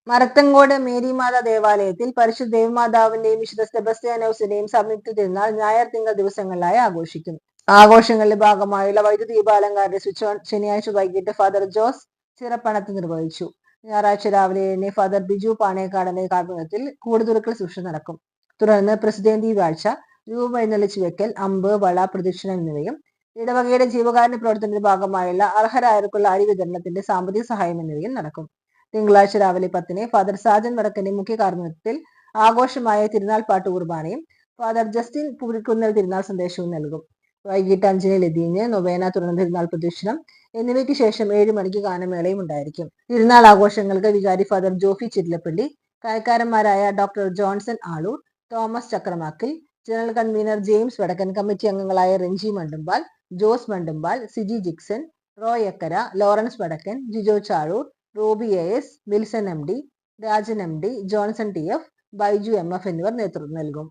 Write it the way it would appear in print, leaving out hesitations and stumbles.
മരത്തങ്കോട് മേരിമാത ദേവാലയത്തിൽ പരിശുദ്ധ ദേവമാതാവിന്റെയും വിശുദ്ധ സെബസ്ത്യാനോസിന്റെയും സംയുക്ത തിരുനാൾ ഞായർ തിങ്കൾ ദിവസങ്ങളിലായി ആഘോഷിക്കും. ആഘോഷങ്ങളുടെ ഭാഗമായുള്ള വൈദ്യുതി ദീപാലങ്കാരന്റെ സ്വിച്ച് ഓൺ ശനിയാഴ്ച വൈകിട്ട് ഫാദർ ജോസ് ചിറപ്പണത്ത് നിർവഹിച്ചു. ഞായറാഴ്ച രാവിലെ 7 ഫാദർ ബിജു പാണേക്കാടന്റെ കാർമ്മികത്തിൽ കൂടുതുറക്കൽ ശുശ്രൂഷ നടക്കും. തുടർന്ന് പ്രസിദ്ധേന്തി വാഴ്ച, രൂപം എഴുന്നള്ളിച്ചു വെക്കൽ, അമ്പ്, വള, പ്രദക്ഷിണം എന്നിവയും ഇടവകയുടെ ജീവകാരുണ്യ പ്രവർത്തനത്തിന്റെ ഭാഗമായുള്ള അർഹരായവർക്കുള്ള അരി വിതരണത്തിന്റെ സാമ്പത്തിക സഹായം എന്നിവയും നടക്കും. തിങ്കളാഴ്ച രാവിലെ 10 ഫാദർ സാജൻ വടക്കന്റെ മുഖ്യ കാർമ്മികത്തിൽ ആഘോഷമായ തിരുനാൾ പാട്ട് കുർബാനയും ഫാദർ ജസ്റ്റിൻ പൂരിക്കുന്നൽ തിരുനാൾ സന്ദേശവും നൽകും. വൈകിട്ട് 5 ലതീഞ്ഞ്, നൊവേന, തുടർന്ന് തിരുനാൾ പ്രദക്ഷിണം എന്നിവയ്ക്ക് ശേഷം 7 മണിക്ക് ഗാനമേളയും ഉണ്ടായിരിക്കും. തിരുനാൾ ആഘോഷങ്ങൾക്ക് വികാരി ഫാദർ ജോഫി ചിറ്റിലപ്പള്ളി, കൈക്കാരന്മാരായ doctor Johnson Aloor, Thomas Chakramakkil, general convener James Vadakkan, committee അംഗങ്ങളായ Renji Mandumpal, Jose Mandumpal, Siji Jixon, Roy Ekkara, Lawrence Vadakkan, Jijo Chazhoor, Roby AS, Wilson MD, Rajan MD, Johnson TF, Baiju MF എന്നിവർ നേതൃത്വം നൽകും.